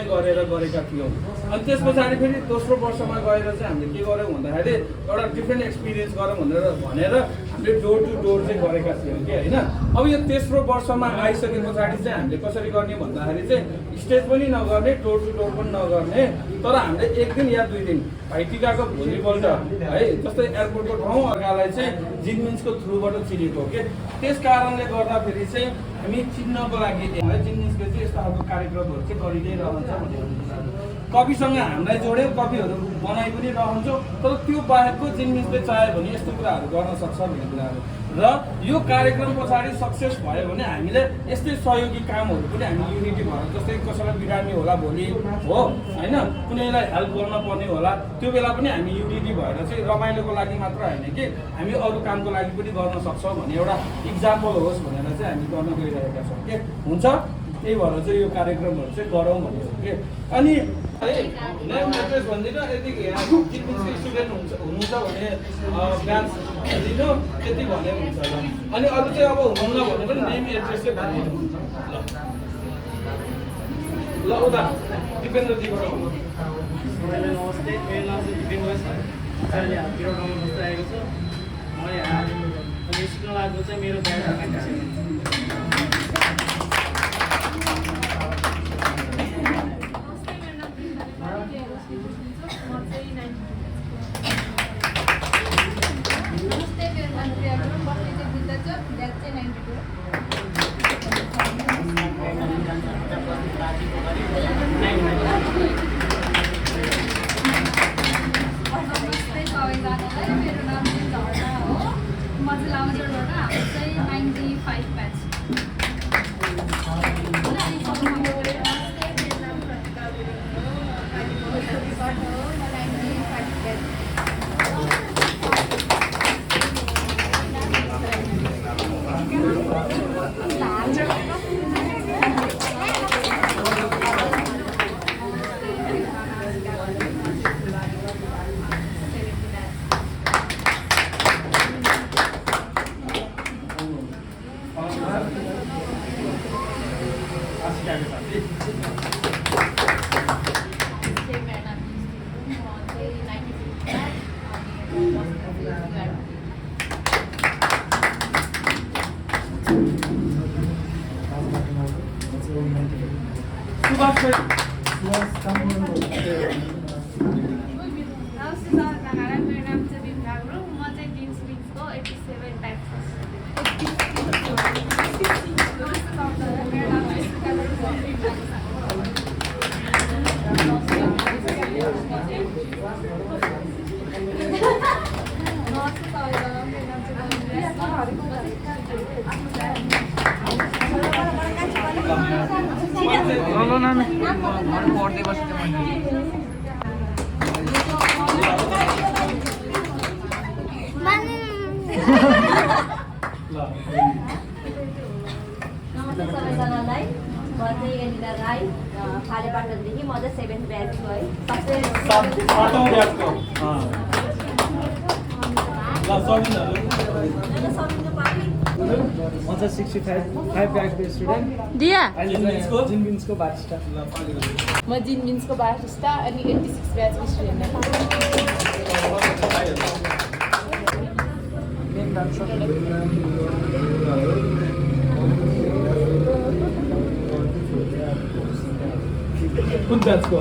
गरेर गरेका थियौँ। अनि त्यस पछाडि फेरि दोस्रो वर्षमा गएर चाहिँ हामीले के गर्यौँ भन्दाखेरि एउटा डिफ्रेन्ट एक्सपिरियन्स गरौँ भनेर हामीले डोर टु डोर चाहिँ गरेका थियौँ कि होइन। अब यो तेस्रो वर्षमा आइसके पछाडि चाहिँ हामीले कसरी गर्ने भन्दाखेरि चाहिँ स्टेज पनि नगर्ने, डोर टु डोर पनि नगर्ने, तर हामीले एक दिन या 2 दिन भाइटिकाको भोलिपल्ट है जस्तै एयरपोर्टको ठाउँ अर्कालाई चाहिँ जिनमिन्सको थ्रुबाट चिनेको हो कि। त्यस कारणले गर्दाखेरि चाहिँ हामी चिन्नको लागि जिनमिन्सले चाहिँ यस्तो खालको कार्यक्रमहरू चाहिँ गरि नै रहन्छ भन्ने। कविसँग हामीलाई जोड्यो, कविहरू बनाइ पनि रहन्छौँ, तर त्यो बाहेकको जिनमिन्सले चाह्यो भने यस्तो कुराहरू गर्न सक्छ भन्ने कुराहरू। र यो कार्यक्रम पछाडि सक्सेस भयो भने हामीले यस्तै सहयोगी कामहरू पनि हामी युनिटी भएर, जस्तै कसैलाई बिरामी होला भोलि हो होइन, कुनैलाई हेल्प गर्न पर्ने होला, त्यो बेला पनि हामी युनिटी भएर चाहिँ रमाइलोको लागि मात्र होइन कि हामी अरू कामको लागि पनि गर्न सक्छौँ भन्ने एउटा इक्जाम्पल होस् भनेर चाहिँ हामी गर्न गइरहेका छौँ के हुन्छ। त्यही भएर चाहिँ यो कार्यक्रमहरू चाहिँ गरौँ भनेर के। अनि नेम एड्रेस भनिदिनु, यदि जिनमिन्सको स्टुडेन्ट हुनुहुन्छ भने ब्याच दिनु, त्यति भने हुन्छ ल। अनि अरू चाहिँ अब हुनुहुन्न भने पनि नेम एड्रेस चाहिँ भनिदिनु ल। उता दिपेन्द्रजीबाट भन्नु। नमस्ते, मेरो नाम चाहिँ दिपेन्द्र छ। अहिले हाततिर ठाउँमा बसिरहेको छु। म यहाँ सिक्न लागेको चाहिँ मेरो ब्याच सबैजनालाई म चाहिँ यनिता राई फालेपाटनदेखि म चाहिँ 7th ब्याचको है म चाहिँ 65 ब्याचको स्टुडेन्ट दिया जिनमिन्सको बारिस्टा। म जिनमिन्सको बारिस्टा अनि 86 ब्याचको स्टुडेन्ट कुन ब्याचको?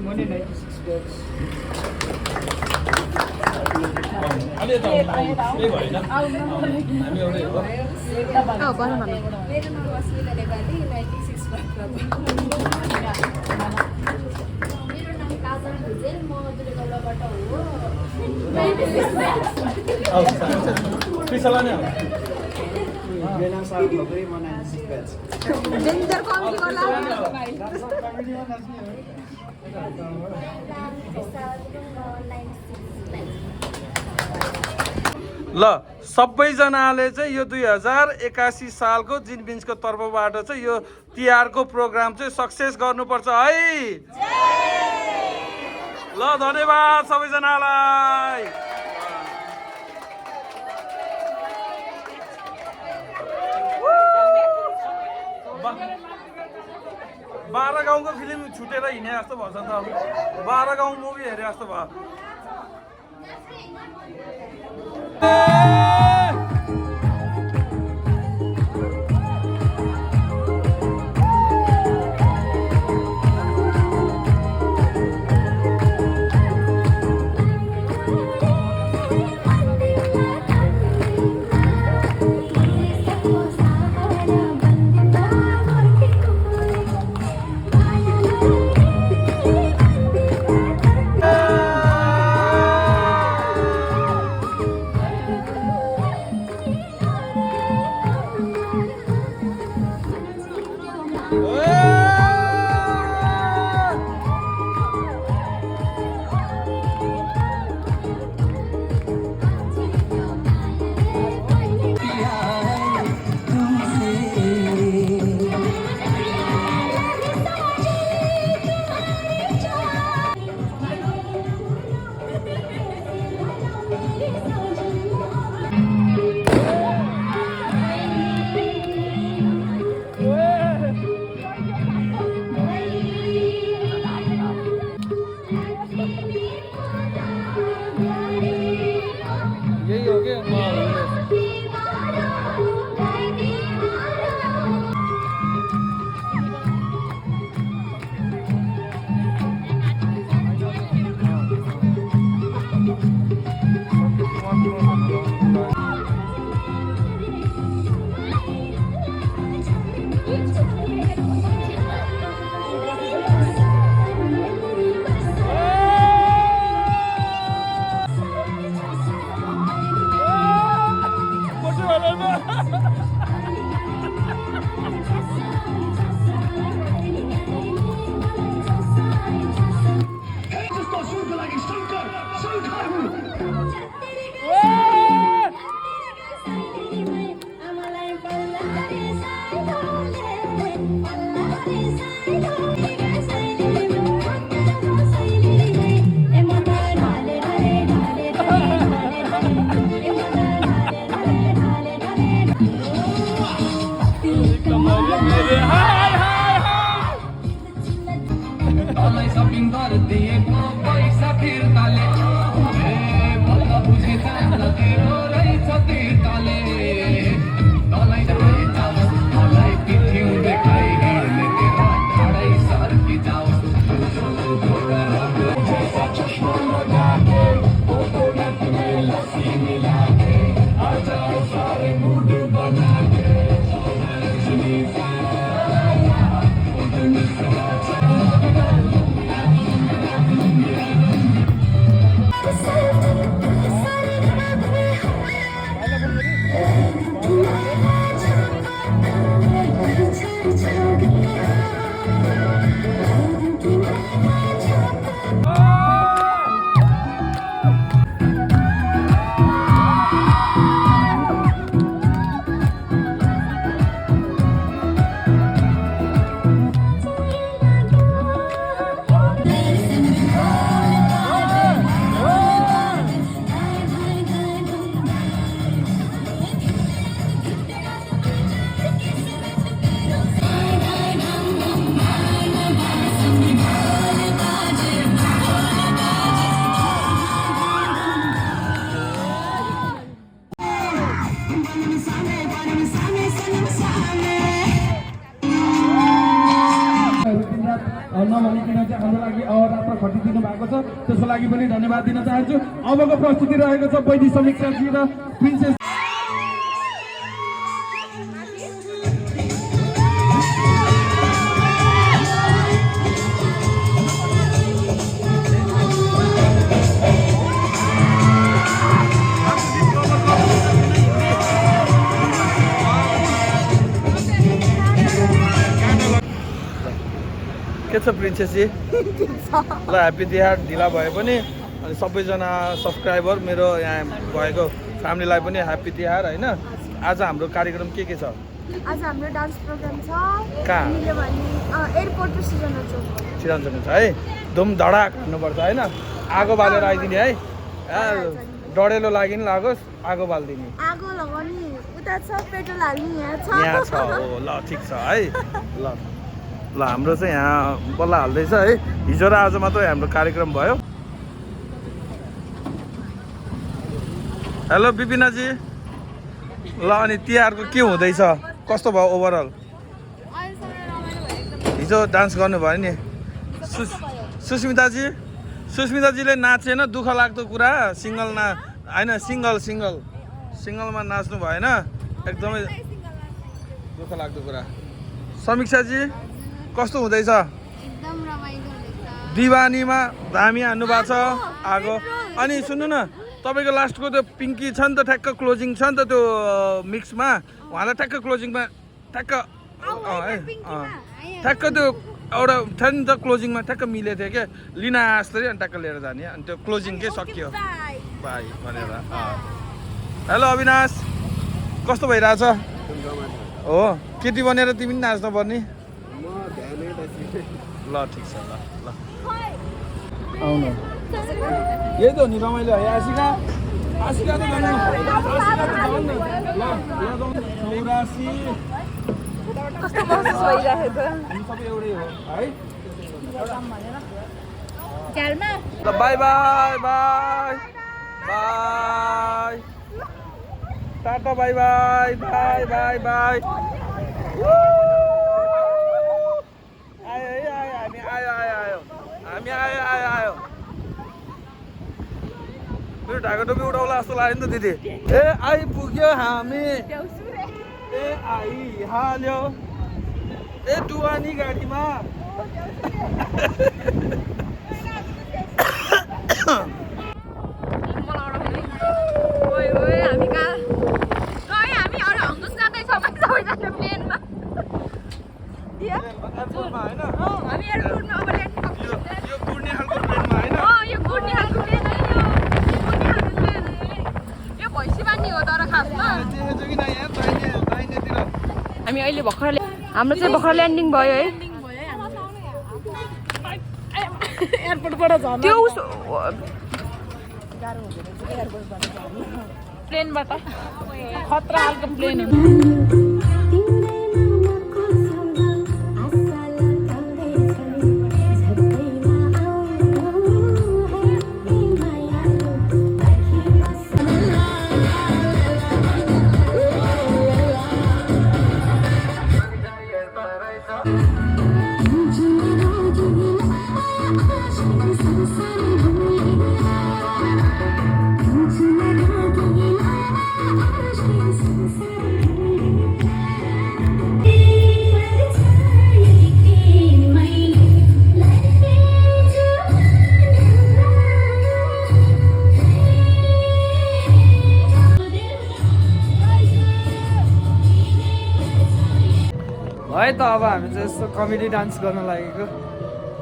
96 ब्याच। अलि यता त्यही भएन, हामी एउटै हो। मेरो नाम अस्मिता नेपाली 96 ब्याचको। मेरो नाम काजल भुजेल, म दुर्गौलाबाट हो 96 ब्याच। पिछला नै हो। मेरो नाम सागर खत्री, म 96 ब्याच। ल सबैजनाले चाहिँ यो 2081 सालको जिनमिन्सको तर्फबाट चाहिँ यो तिहारको प्रोग्राम चाहिँ सक्सेस गर्नुपर्छ है। ल धन्यवाद सबैजनालाई। 12 गाउँको फिल्म छुटेर हिँडे जस्तो भएछ नि त 12 गाउँ मुभी हेरे जस्तो भयो यही हो क्या नभनिकन चाहिँ हाम्रो लागि अहोरात्र खटिदिनु भएको छ त्यसको लागि पनि धन्यवाद दिन चाहन्छु अबको प्रस्तुति रहेको छ वैदी समीक्षाजी र प्रिन्सेस के छ प्रिन्सेसजी ल ह्याप्पी तिहार ढिला भए पनि अनि सबैजना सब्सक्राइबर मेरो यहाँ भएको फ्यामिलीलाई पनि ह्याप्पी तिहार होइन आज हाम्रो कार्यक्रम के छ आज हाम्रो डान्स प्रोग्राम छ कहाँ एयरपोर्ट र सिजन छ है धुम धडाक हुनुपर्छ होइन आगो बालेर आइदिने है डढेलो लागि नि लागोस् आगो बालिदिने आगो लगाउने उता छ पेट्रोल हाल्ने यहाँ छ हो ल ठिक छ है ल ल हाम्रो चाहिँ यहाँ बल्ल हाल्दैछ है। हिजो र आज मात्रै हाम्रो कार्यक्रम भयो। हेलो बिपिनाजी। ल अनि तिहारको के हुँदैछ, कस्तो भयो ओभरअल? हिजो डान्स गर्नुभयो नि सुस्मिताजीले नाचेन, दुःख लाग्दो कुरा। सिङ्गलमा नाच्नु भएन, एकदमै दुःख लाग्दो कुरा। समीक्षाजी कस्तो हुँदैछ? एकदम रमाइलो हुँदैछ। दिवानीमा धामी हान्नु भएको छ आगो। अनि सुन्नु न, तपाईँको लास्टको त्यो पिङ्की छ नि त, ठ्याक्क क्लोजिङ छ नि त त्यो मिक्समा, उहाँलाई ठ्याक्क क्लोजिङमा ठ्याक्क त्यो एउटा छ नि त क्लोजिङमा ठ्याक्क मिलेको थियो क्या, लिन जस्तै अनि ट्याक्क लिएर जाने, अनि त्यो क्लोजिङ के सक्यो बाई भनेर। हेलो अविनाश, कस्तो भइरहेछ? हो, केटी बनेर तिमी पनि नाच्नु पर्ने। ल ठिक छ, ल आउनु। यही त हो नि रमाइलो है। आशिका त गर्नु। चौरासी कस्तो महसुस भइरहेको छ? सबै एउटै हो है। झ्यालमा ल by by by by, tata bye by by by by. हामी आयो। मेरो ढाका टोपी उठाउला जस्तो लाग्यो नि त दिदी। ए आइपुग्यो हामी, ए आइहाल्यो, ए डुवानी गाडीमा। हामी अहिले भर्खर हाम्रो चाहिँ भर्खर ल्यान्डिङ भयो है। एयरपोर्टबाट झन् त्यो प्लेनबाट खतरा खालको प्लेन हो। है त अब हामी चाहिँ यस्तो कमेडी डान्स गर्न लागेको।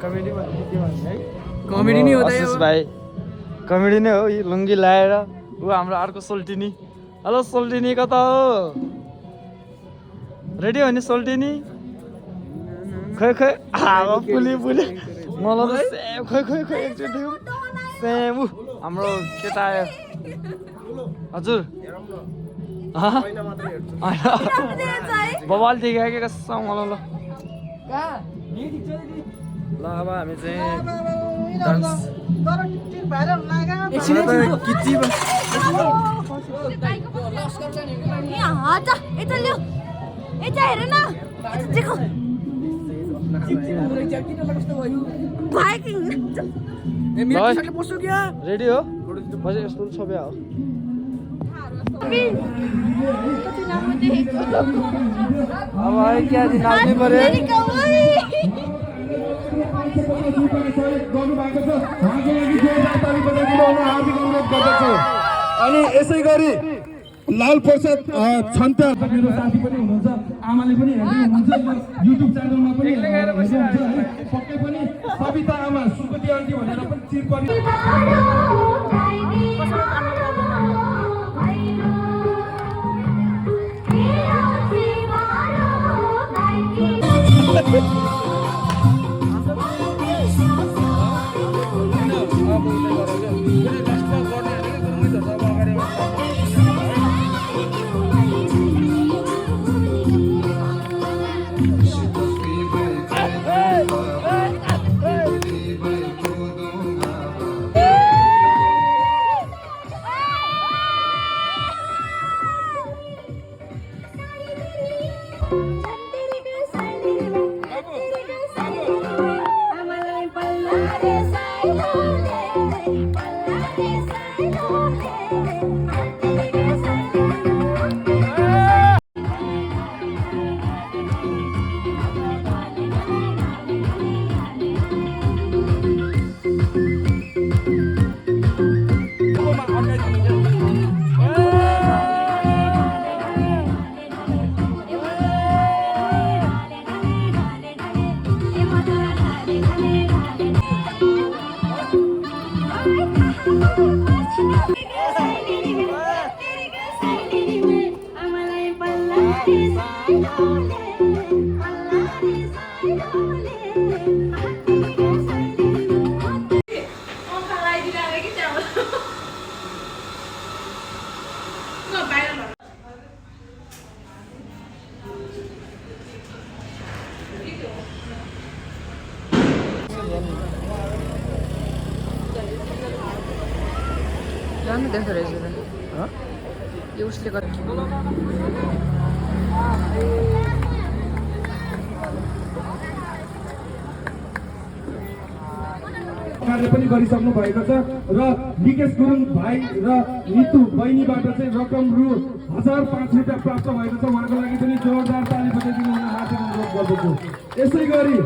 कमेडी भन्ने के भन्ने है, कमेडी नै हो आशिष भाइ, कमेडी नै हो। यी लुङ्गी लाएर ऊ हाम्रो अर्को सोल्टिनी। हेलो सोल्टिनी, कता हो? रेडी हो नि सोल्टिनी? खै पुली मलाई त खै एकचोटि सेम हाम्रो केटा आयो। हजुर बवाल देखायो क्या कसम मलाई। ल अब हामी चाहिँ डान्स रेडी हो? बजे यस्तो छब्या हो। अब क्या नाच्नै पर्यो। अनि यसै गरी लाल प्रसाद छन्त मेरो साथी पनि हुनुहुन्छ, आमाले पनि हेर्दै हुनुहुन्छ, युट्युब च्यानलमा पनि पक्कै पनि सविता आमा सुकुती आन्टी भनेर पनि चिर पनि। राम्रो देख्दो रहेछ त यो उसले गर्दा कार्य पनि गरिसक्नु भएको छ र निकेश गुरुङ भाइ र नितु बहिनीबाट चाहिँ रकम रु 1005 रुपियाँ प्राप्त भएको छ। उहाँको लागि पनि जोरदार ताली बजाइदिनु हुन हार्दिक अनुरोध गर्दछु। यसै गरी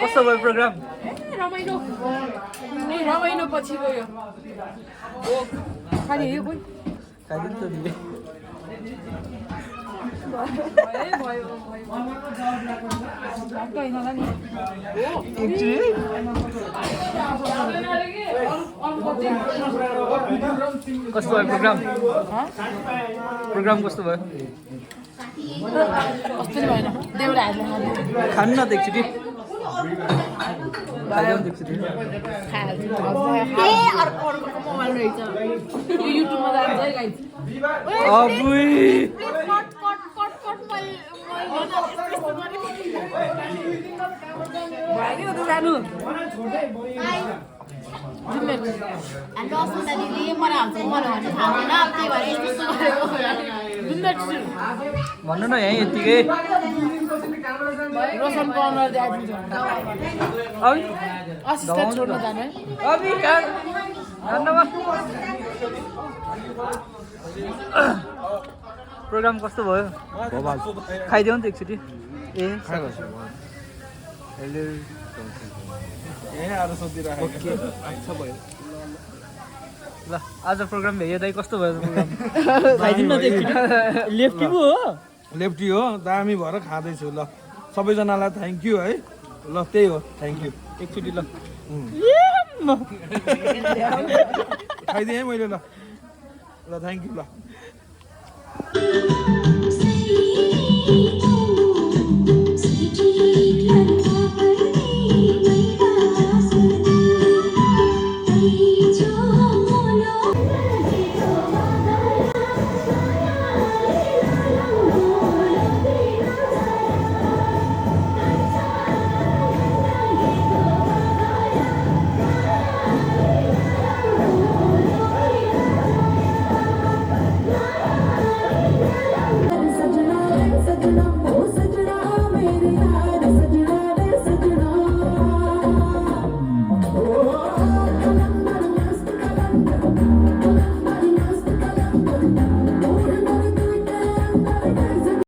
कस्तो भयो प्रोग्राम रमाइलो रमाइलो पछि गयो खाने यो कोही खाइदिनु त दिदी कस्तो भयो प्रोग्राम कस्तो भयो कस्तो भएन देउरा हाल्नु खानु न त एकचोटि अर्को मोबाइल रहेछ यो युट्युबमा जान्छ है गाइस भयो त जानु भन्नु न यहीँ यत्तिकै रोशन कर्नर दिइदिन्छ अभि असिस्टेन्ट छोड्न जानु है अभि प्रोग्राम कस्तो भयो खाइदेऊ नि त एकचोटि ए ल आज प्रोग्राम भ्याइयो दाइ कस्तो भयो प्रोग्राम खाइदिनु न त एकचोटि लेफ्टी पो हो लेफ्टी हो दामी भएर खाँदैछु ल सबैजनालाई थ्याङ्क यू है ल त्यही हो थ्याङ्क यू एकचोटि ल खाइदिएँ मैले ल थ्याङ्क यू ल